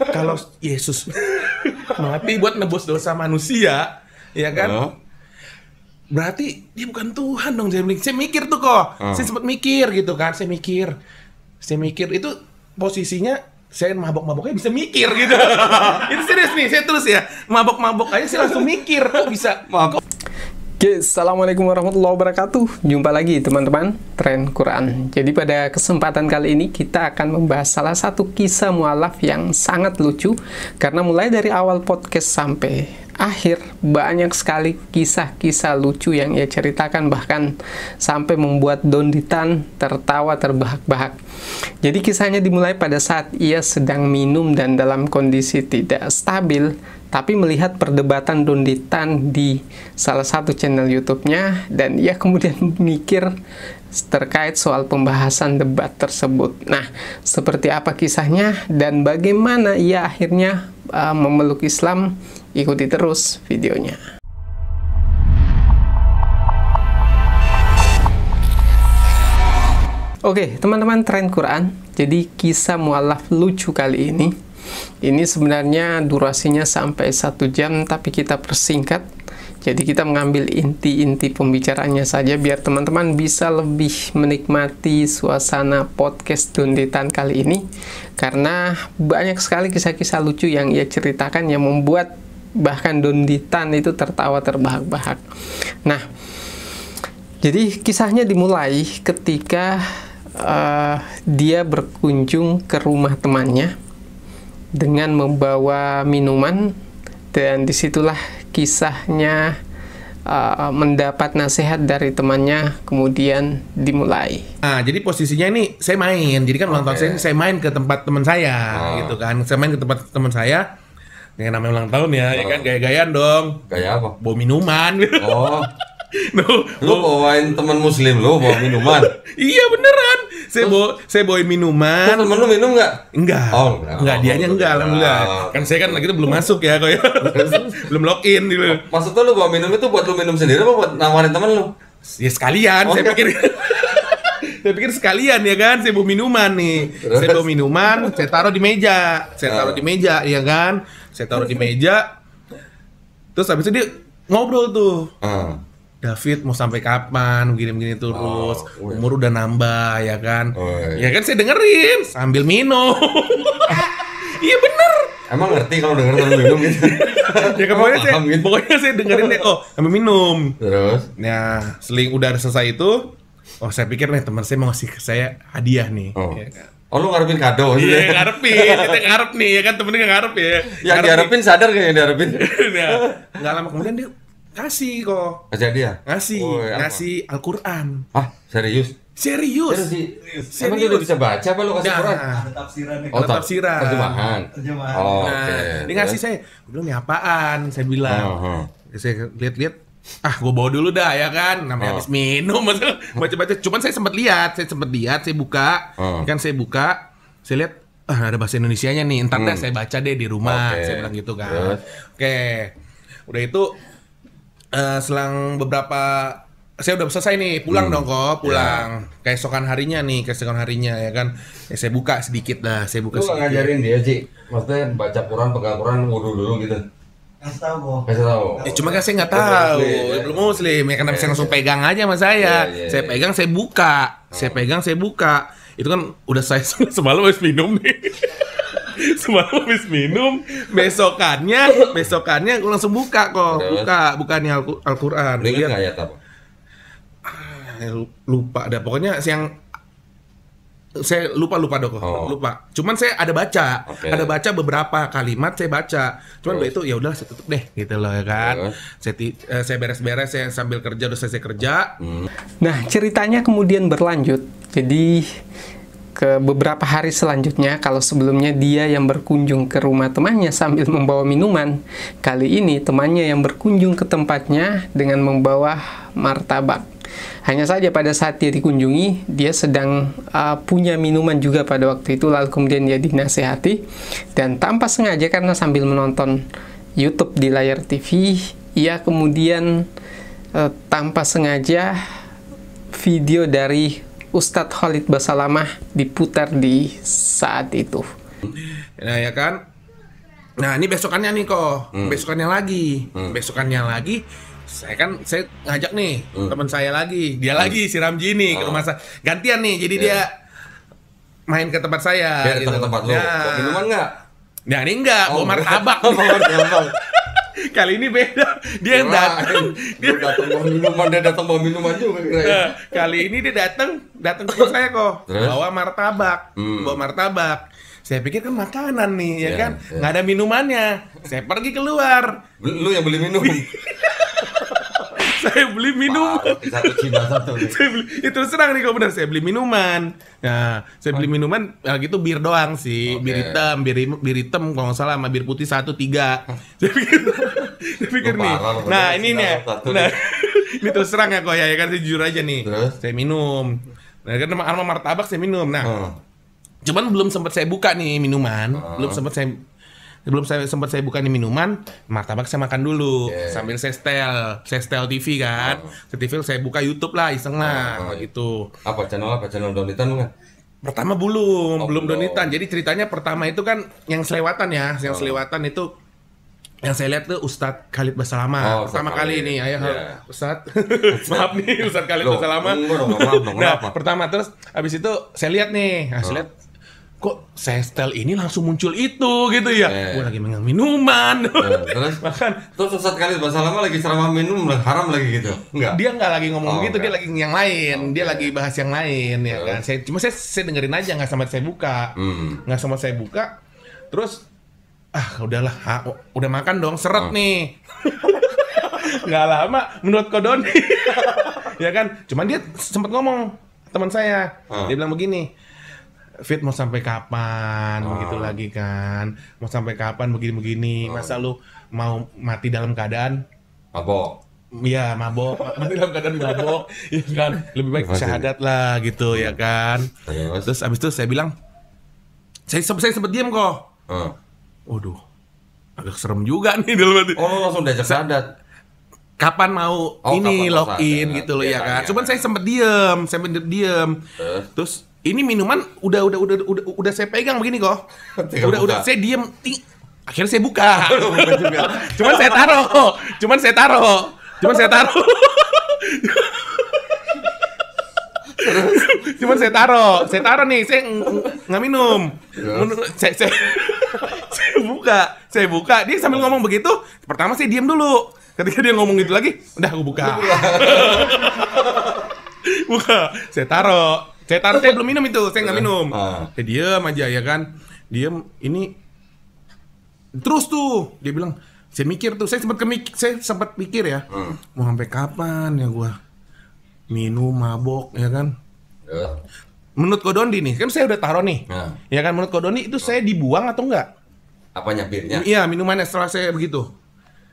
Kalau Yesus mati buat nebus dosa manusia, ya kan? Berarti dia bukan Tuhan dong. Saya mikir tuh kok. Saya sempat mikir gitu kan. Saya mikir itu posisinya saya mabok-maboknya bisa mikir gitu. Itu serius nih, saya terus ya. Mabok-mabok aja saya langsung mikir. Kok bisa mabok? Oke, assalamualaikum warahmatullahi wabarakatuh. Jumpa lagi teman-teman, Tren Quran. Jadi pada kesempatan kali ini kita akan membahas salah satu kisah mualaf yang sangat lucu. Karena mulai dari awal podcast sampai akhir, banyak sekali kisah-kisah lucu yang ia ceritakan, bahkan sampai membuat Donditan tertawa terbahak-bahak. Jadi kisahnya dimulai pada saat ia sedang minum dan dalam kondisi tidak stabil, tapi melihat perdebatan Donditan di salah satu channel YouTube-nya, dan ia kemudian mikir terkait soal pembahasan debat tersebut. Nah, seperti apa kisahnya dan bagaimana ia akhirnya memeluk Islam? Ikuti terus videonya. Oke, teman-teman Tren Quran. Jadi kisah mualaf lucu kali ini sebenarnya durasinya sampai 1 jam, tapi kita persingkat. Jadi kita mengambil inti-inti pembicaraannya saja biar teman-teman bisa lebih menikmati suasana podcast Donditan kali ini. Karena banyak sekali kisah-kisah lucu yang ia ceritakan yang membuat bahkan Donditan itu tertawa terbahak-bahak. Nah, jadi kisahnya dimulai ketika dia berkunjung ke rumah temannya dengan membawa minuman, dan disitulah kisahnya mendapat nasihat dari temannya kemudian dimulai. Nah, jadi posisinya ini saya main. Jadi kan ulang tahun saya main ke tempat teman saya, gitu kan. Saya main ke tempat teman saya. Yang namanya ulang tahun ya, ya kan, gaya-gayaan dong. Gaya apa? Bawa minuman. Oh. Lu bawain teman muslim lu bawa minuman? Iya beneran. Saya bawain minuman. Temen lu minum nggak? Enggak. Oh, enggak, dianya enggak, alhamdulillah. Kan saya kan lagi itu belum masuk ya kok ya. Belum login gitu. Maksudnya lu bawa minum itu buat lu minum sendiri apa buat nawarin temen lu? Ya sekalian, saya pikir. Saya pikir sekalian ya kan, saya bawa minuman nih. Saya bawa minuman, saya taruh di meja. Ya kan. Saya taruh di meja. Terus habis itu dia ngobrol tuh. David mau sampai kapan begini terus, umur udah nambah ya kan. Ya kan saya dengerin sambil minum. Iya bener. Emang ngerti kalau denger sambil minum gitu? Ya kan pokoknya saya dengerin deh sambil minum. Terus? Nah, udah selesai itu, saya pikir nih teman saya mau ngasih ke saya hadiah nih. Ya kan? Oh, lu ngarepin kado? Iya, ngarepin. Kita ngarep nih ya kan, temennya ngarep ya. Yang diharapin sadar gak yang diharapin? Nah, nggak lama kemudian dia kasih kok. Kasih hadiah? Ngasih Al-Quran. Ah, serius? Serius. Emang dia udah bisa baca apa lu kasih Quran? Ada tafsirannya. Oh, tafsiran. Terjemahan. Oh, oke. Dia ngasih saya, gue bilang, ini apaan? Saya bilang. Saya lihat-lihat, gue bawa dulu dah ya kan. Namanya habis minum, baca-baca. Cuman saya sempat lihat, saya buka. Kan saya buka, saya lihat, ada bahasa Indonesianya nih. Entar deh saya baca deh di rumah. Saya bilang gitu kan. Oke. Udah itu, selang beberapa, saya udah selesai nih, pulang dong kok, pulang. Keesokan harinya ya kan. Saya buka sedikit dah, Lu gak ngajarin dia, Ci? Maksudnya baca Quran, pegang Quran, wudu dulu gitu? Kasih tahu. Cuma kan saya nggak tahu, belum muslim ya, karena bisa langsung pegang aja sama saya. Saya pegang, saya buka. Itu kan udah saya semalam habis minum nih. Semalam habis minum, besokannya aku langsung buka kok. Bukannya Al-Quran. Lu ingat ayat apa? Lupa dah. Pokoknya saya lupa dong kok. Lupa. Cuman saya ada baca beberapa kalimat saya baca. Cuman itu ya udah saya tutup deh gitu loh ya kan. Saya beres-beres, saya sambil kerja, udah selesai kerja. Nah, ceritanya kemudian berlanjut. Jadi ke beberapa hari selanjutnya, kalau sebelumnya dia yang berkunjung ke rumah temannya sambil membawa minuman, kali ini temannya yang berkunjung ke tempatnya dengan membawa martabak. Hanya saja pada saat dia dikunjungi, dia sedang punya minuman juga pada waktu itu, lalu kemudian dia dinasehati, dan tanpa sengaja karena sambil menonton YouTube di layar TV, ia kemudian tanpa sengaja video dari Ustadz Khalid Basalamah diputar di saat itu. Nah ya kan, Nah, ini besokannya nih kok. Besokannya lagi. Saya ngajak nih teman saya lagi. Dia lagi si Ramji nih ke rumah saya. Gantian nih. Jadi dia main ke tempat saya. Dia datang ke tempat lu. Bawa minuman enggak? Nah, ini enggak, bawa martabak. Kali ini beda. Dia yang datang. Dia datang bawa minuman, dia datang bawa minuman juga kira-kira. Kali ini dia datang ke tempat saya kok. Terus? Bawa martabak. Saya pikir kan makanan nih, ya kan? Ya. Nggak ada minumannya. Saya pergi keluar. Lu yang beli minum. Saya beli minuman. Satu Cina satu. Itu serang nih kalau benar. Saya beli minuman. Nah, saya beli minuman gitu bir doang sih. Oke. Bir hitam kalau nggak salah sama bir putih 1, 3. Saya pikir nih. Parah, Nah, ini nih. satu Nah, ini terus serang ya kok ya kan, saya jujur aja nih. Terus? Saya minum. Nah, kan sama martabak saya minum. Nah, cuman belum sempat saya buka nih minuman. Belum sempat saya buka nih minuman, martabak saya makan dulu. Sambil saya setel TV kan. TV saya buka YouTube lah, iseng lah gitu. Apa channel Donitan enggak? Pertama belum belum. Donitan. Jadi ceritanya pertama itu kan yang selewatan ya. Yang selewatan itu yang saya lihat tuh Ustadz Khalid Basalamah. Pertama kali ini, Ustadz. Maaf nih Ustadz Khalid Basalamah. Nah, pertama terus habis itu saya lihat nih. Nah, saya lihat kok saya setel ini langsung muncul itu gitu ya. Gue lagi megang minuman. Terus makan. Terus Ustadz Khalid Basalamah lagi ceramah minum haram lagi gitu. Enggak. Dia nggak lagi ngomong gitu, dia lagi yang lain. Dia lagi bahas yang lain ya kan. Saya dengerin aja, nggak sempat saya buka. Nggak sempat saya buka. Terus udahlah, udah makan dong, seret nih. Nggak lama menurut Kodoni. Ya kan, cuman dia sempat ngomong, teman saya. Dia bilang begini, Fit mau sampai kapan begitu lagi kan? Mau sampai kapan begini-begini? Masa lu mau mati dalam keadaan mabok? Iya, mabok. Mati dalam keadaan mabok, ya kan? Lebih baik syahadat lah gitu ya kan? Terus abis itu saya bilang, saya sempat diam kok. Waduh, agak serem juga nih dalam hati. Langsung diajak syahadat. Kapan mau ini kapan login syahadat. gitu loh ya kan? Cuman saya sempat diam. Terus ini minuman udah saya pegang begini kok. Udah saya diam. Akhirnya saya buka. Cuman saya taruh nih, saya nggak minum. Saya buka, dia sambil ngomong begitu. Pertama saya diam dulu. Ketika dia ngomong gitu lagi, udah aku buka. Saya taruh, saya belum minum itu, saya nggak minum. Saya diam aja ya kan, diam. Ini terus tuh dia bilang, saya mikir tuh, saya sempat pikir ya, mau sampai kapan ya gua minum mabok ya kan. Menurut Kodondi nih, kan saya udah taruh nih. Ya kan, menurut Kodondi itu saya dibuang atau enggak? Apanya, birnya? Iya, minumannya setelah saya begitu.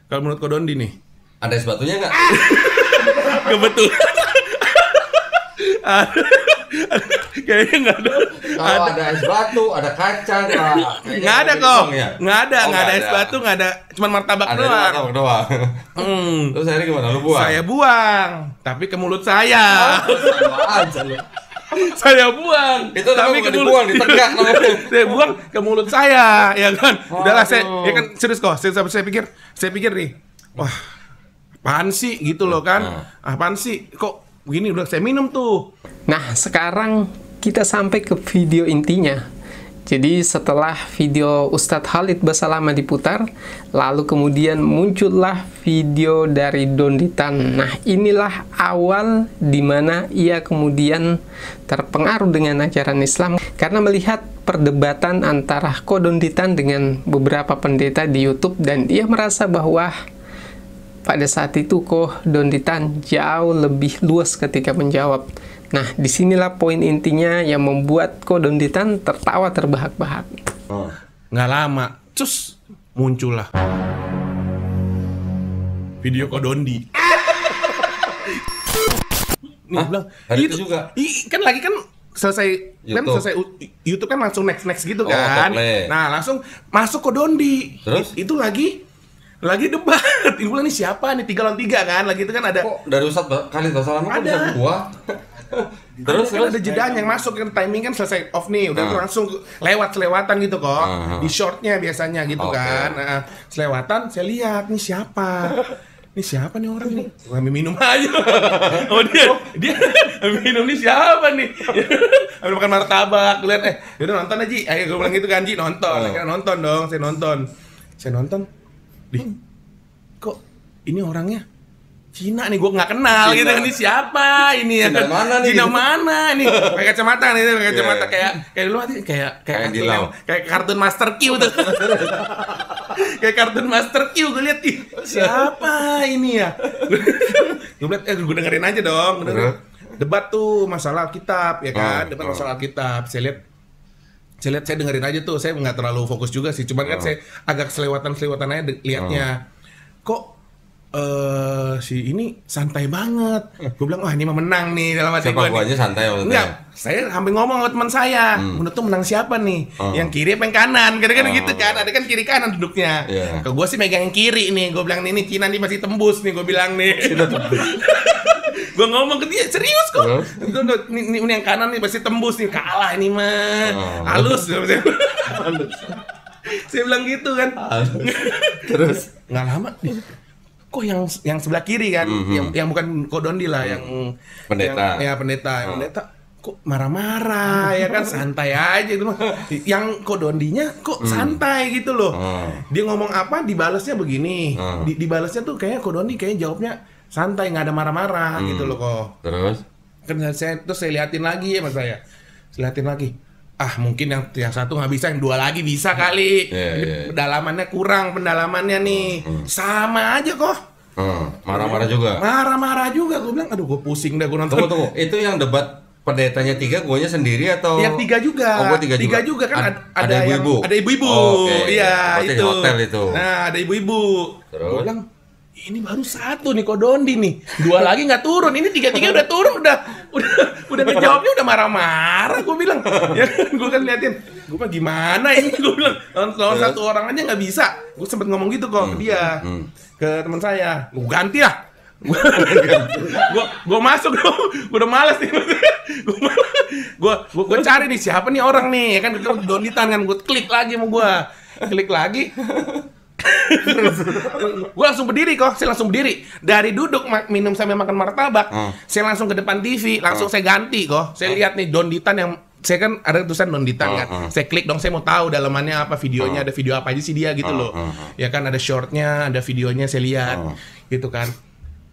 Kalau menurut Kodondi nih. Ada es batunya enggak? Kebetulan. Kayaknya enggak ada. Kalau ada es batu, ada kacang, Nggak ada kok. Nggak ada es batu, nggak ada. Cuman martabak doang. Ada martabak doang. Terus akhirnya gimana? Lu buang? Saya buang, tapi ke mulut saya. Saya buang. Itu tapi ke mulut, ditegak namanya. Saya buang ke mulut saya, ya kan. Udahlah saya, ya kan serius kok. Saya pikir nih, wah, apaan sih gitu loh kan? Apaan sih? Kok begini udah saya minum tuh. Nah, sekarang kita sampai ke video intinya. Jadi setelah video Ustadz Khalid Basalamah diputar, lalu kemudian muncullah video dari Donitan. Nah, inilah awal dimana ia kemudian terpengaruh dengan ajaran Islam karena melihat perdebatan antara Kodonitan dengan beberapa pendeta di YouTube, dan dia merasa bahwa pada saat itu Kodonitan jauh lebih luas ketika menjawab. Nah, disinilah poin intinya yang membuat Kodonitan tertawa terbahak-bahak. Nggak lama, cus, muncullah video Kodondi. Nih, bilang, hari itu juga? Kan lagi kan selesai YouTube kan langsung next gitu kan. Nah, langsung masuk Kodondi. Terus? Itu lagi debat. Ini bulan ini siapa nih 3 lawan 3 kan? Lagi itu kan ada. Kok dari Ustadz Khalid Basalamah kok bisa gua? Terus ada jedanya yang masuk kan, timing kan selesai off nih, udah langsung selewatan gitu kok. Di shortnya biasanya gitu kan. Nah, selewatan saya lihat nih siapa. Ini siapa nih orang nih? Ambil minum aja. Oh dia ambil minum nih siapa nih? Ambil makan martabak. Gue lihat yaudah nonton aja. Ayo gue bilang gitu kan, Ji, nonton. Akhirnya nonton dong, saya nonton. Kok ini orangnya Cina nih, gue nggak kenal Cina. Gitu. Ini siapa ini ya? Cina mana nih? Cina mana nih? Pakai kacamata nih, pakai kacamata kayak dulu kayak kartun Master Q tuh. Kayak kartun Master Q, gue lihat siapa ini ya? Gue lihat, gue dengerin aja dong. Debat tuh masalah Alkitab ya kan? Debat masalah Alkitab. Saya dengerin aja tuh. Saya nggak terlalu fokus juga sih. Cuman kan saya agak selewatan aja liatnya. Kok si ini santai banget. Gue bilang, wah ini mah menang nih dalam hati gue. Siapa aja santai maksudnya? Enggak, saya sampai ngomong sama teman saya. Menurut tuh menang siapa nih? Yang kiri apa yang kanan? Kadang-kadang gitu kan. Ada kan kiri kanan duduknya. Ke gue sih megang yang kiri nih. Gue bilang nih Cina nih masih tembus nih. Gue bilang nih. Gue ngomong ke dia serius kok. Ini yang kanan nih masih tembus nih. Kalah ini mah. Halus. Saya bilang gitu kan. Terus nggak lama nih. Kok yang sebelah kiri kan, yang bukan Kodondi lah, yang pendeta. Pendeta kok marah-marah ya kan, santai aja gitu. Yang Kodondinya kok santai gitu loh. Dia ngomong apa dibalasnya begini. Dibalasnya tuh kayaknya Kodondi kayaknya jawabnya santai, nggak ada marah-marah gitu loh kok. Terus kan saya liatin lagi ya mas saya. Liatin lagi. Mungkin yang satu nggak bisa, yang dua lagi bisa kali. Pendalamannya kurang, pendalamannya nih. Sama aja kok. Marah-marah juga. Marah-marah juga. Gue bilang, aduh gue pusing dah gue nonton. Tunggu. Itu yang debat pendetanya 3, guanya sendiri atau? Yang 3 juga. Oh, gue 3 juga. 3 juga kan ada ibu-ibu. Ada ibu-ibu. Iya, itu. Di hotel itu. Nah, ada ibu-ibu. Terus? Gue bilang, ini baru satu nih Kodondi nih, 2 lagi nggak turun, ini 3 udah turun, udah ngejawabnya udah marah-marah. Gue bilang, ya gue kan liatin, gue bilang gimana ini, gue bilang lawan satu orang aja nggak bisa. Gue sempet ngomong gitu kok ke dia, ke teman saya, gue ganti ya. Gue masuk dong, gue udah malas nih. Gue cari nih siapa nih orang nih, ya kan Donditan kan, gue klik lagi mau gue klik lagi. Gue langsung berdiri kok, saya langsung berdiri dari duduk minum sambil makan martabak, saya langsung ke depan TV, langsung saya ganti kok, saya lihat nih Donditan yang saya kan ada tulisan Donditan kan, saya klik dong, saya mau tahu dalamannya apa, videonya ada video apa aja sih dia gitu loh, ya kan ada shortnya, ada videonya saya lihat, gitu kan,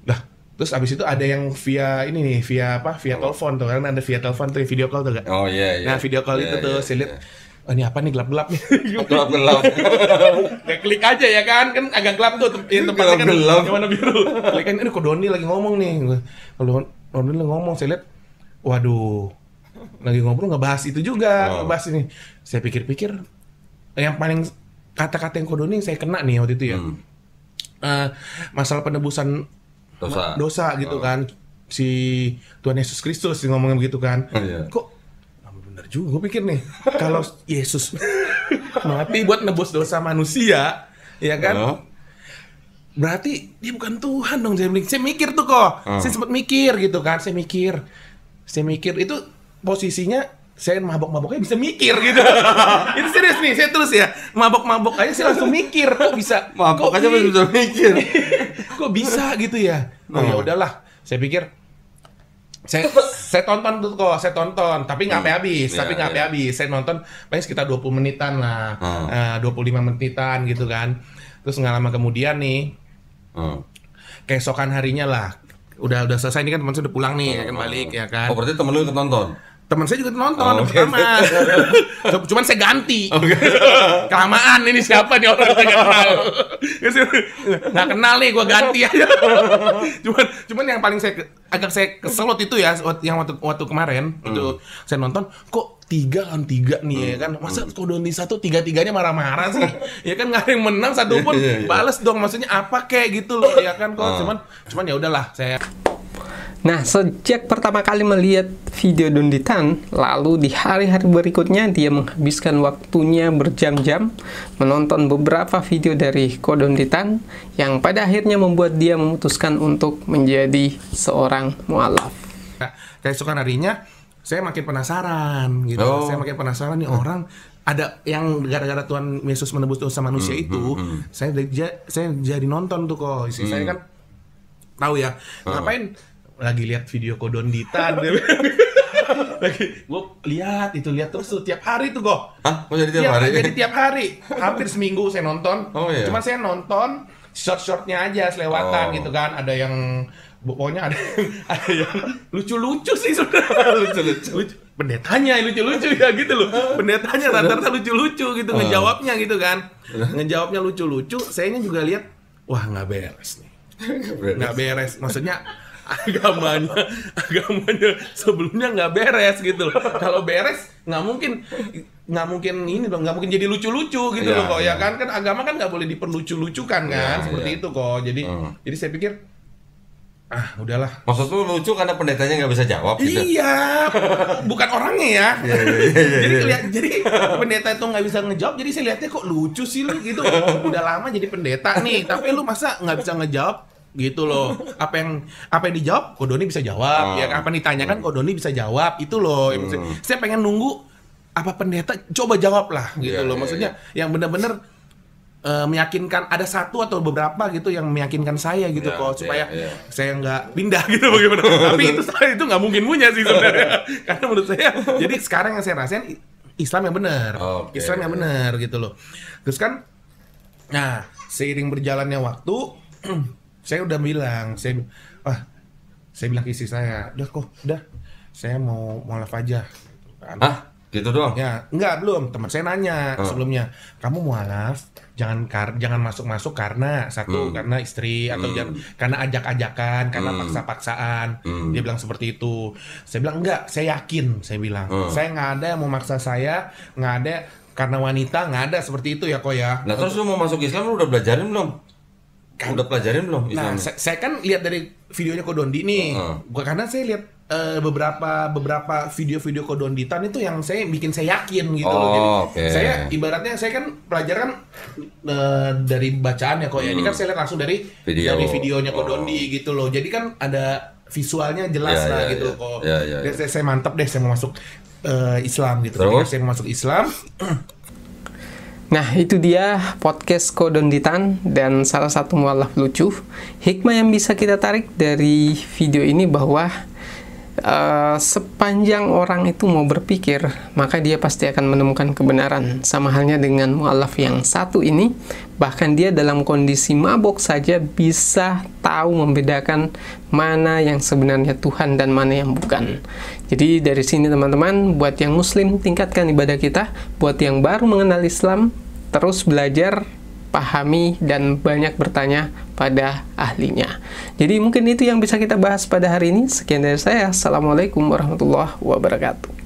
lah terus abis itu ada yang via ini nih, via telepon tuh kan, ada via telepon tuh video call tuh kan, nah video call itu tuh saya lihat. Ini apa nih gelap-gelap nih? Gelap-gelap. Kayak klik aja ya kan agak gelap tuh tempatnya kan yang warna biru. Klik kan ini Kodoni lagi ngomong nih. Kalau Kodoni lagi ngomong saya lihat, waduh, lagi ngobrol ngebahas itu juga, ngebahas ini. Saya pikir-pikir yang paling kata-kata yang Kodoni saya kena nih waktu itu ya. Masalah penebusan dosa gitu kan. Si Tuhan Yesus Kristus ngomongnya begitu kan. Kok bener juga, gue pikir nih, kalau Yesus mati buat nebus dosa manusia, ya kan? Berarti dia bukan Tuhan dong. Saya mikir tuh kok, saya sempat mikir gitu kan, saya mikir itu posisinya saya mabok-maboknya bisa mikir gitu. Itu serius nih, saya terus ya mabok-mabok aja saya langsung mikir, kok bisa? Mabok aja bisa mikir, kok bisa gitu ya? Oh ya udahlah, saya pikir. Saya tonton tuh kok, tapi nggak sampai habis, Saya nonton paling sekitar 20 menitan lah, 25 menitan gitu kan. Terus nggak lama kemudian nih, keesokan harinya lah, udah selesai ini kan teman saya udah pulang nih, kan balik ya kan. Oh berarti temen lu ikut nonton? Teman saya juga nonton pertama. Cuman saya ganti. Kelamaan ini siapa nih orang saya nggak kenal. Nggak kenal nih, gue ganti aja. Cuman yang paling saya kesel waktu itu ya, yang waktu kemarin itu saya nonton, kok 3 lawan 3 nih ya kan. Masa Kodoni 1 3-3-nya marah-marah sih. Ya kan nggak ada yang menang satu pun. Bales dong, maksudnya apa kayak gitu loh ya kan kok. Cuman ya udahlah saya. Nah, sejak pertama kali melihat video Donditan, lalu di hari-hari berikutnya dia menghabiskan waktunya berjam-jam menonton beberapa video dari Kodonditan yang pada akhirnya membuat dia memutuskan untuk menjadi seorang mualaf. Nah, keesokan harinya saya makin penasaran gitu. Saya makin penasaran nih orang ada yang gara-gara Tuhan Yesus menebus dosa manusia itu, saya jadi nonton tuh kok. Istri saya kan tahu ya, ngapain lagi lihat video Kodonditan. Lagi gue lihat terus tuh tiap hari tuh kok. Hah? Kok jadi tiap hari? Jadi tiap hari, hampir seminggu saya nonton. Iya. Cuman saya nonton short-shortnya aja selewatan gitu kan. Ada yang pokoknya ada yang lucu-lucu sih sebenarnya. lucu. Pendetanya lucu-lucu ya gitu loh. Pendetanya rata-rata lucu-lucu gitu ngejawabnya gitu kan. Ngejawabnya lucu-lucu. Sayanya juga lihat, wah nggak beres nih. Nggak beres. Maksudnya agamanya sebelumnya nggak beres gitu loh. Kalau beres nggak mungkin ini dong, nggak mungkin jadi lucu-lucu gitu loh kok ya kan agama kan nggak boleh diperlucu-lucukan kan seperti itu kok. Jadi saya pikir udahlah. Maksud lu lucu karena pendetanya nggak bisa jawab gitu? Iya, bukan orangnya ya. Jadi pendeta itu nggak bisa ngejawab, jadi saya lihatnya kok lucu sih lu gitu. Udah lama jadi pendeta nih, tapi lu masa nggak bisa ngejawab gitu loh. Apa yang dijawab, Kodoni bisa jawab. Ya apa ditanyakan, Kodoni bisa jawab. Itu loh. Saya pengen nunggu apa pendeta coba jawab lah gitu loh. Maksudnya yang benar-benar meyakinkan, ada satu atau beberapa gitu yang meyakinkan saya gitu kok supaya saya nggak pindah gitu bagaimana. Tapi itu nggak mungkin punya sih sebenarnya. Karena menurut saya, jadi sekarang yang saya rasain Islam yang benar, Islam yang benar gitu loh. Terus kan, nah seiring berjalannya waktu, saya udah bilang, saya bilang ke istri saya, udah, saya mau mualaf aja. Hah? Gitu doang? Ya, enggak, belum. Teman saya nanya sebelumnya, kamu mualaf jangan masuk karena karena istri atau karena ajak-ajakan, karena paksa-paksaan. Dia bilang seperti itu. Saya bilang enggak, saya yakin. Saya bilang saya nggak ada yang mau maksa saya, nggak ada karena wanita, nggak ada seperti itu ya kok ya. Nah terus lu mau masuk Islam, lu udah belajarin belum? Udah pelajarin belum Islam? Nah saya kan lihat dari videonya Kodondi nih, karena saya lihat beberapa video-video Kodonditan itu yang bikin saya yakin gitu loh. Jadi saya ibaratnya saya kan pelajaran dari bacaan ya kok ya. Ini kan saya lihat langsung dari videonya Kodondi gitu loh. Jadi kan ada visualnya jelas gitu kok. Saya mantap deh, saya mau masuk Islam gitu. Terus saya mau masuk Islam. Nah, itu dia podcast Kodonditan dan salah satu mualaf lucu. Hikmah yang bisa kita tarik dari video ini bahwa sepanjang orang itu mau berpikir, maka dia pasti akan menemukan kebenaran. Sama halnya dengan mualaf yang satu ini, bahkan dia dalam kondisi mabok saja bisa tahu membedakan mana yang sebenarnya Tuhan dan mana yang bukan. Jadi dari sini teman-teman, buat yang muslim tingkatkan ibadah kita, buat yang baru mengenal Islam terus belajar, pahami, dan banyak bertanya pada ahlinya. Jadi mungkin itu yang bisa kita bahas pada hari ini. Sekian dari saya. Assalamualaikum warahmatullahi wabarakatuh.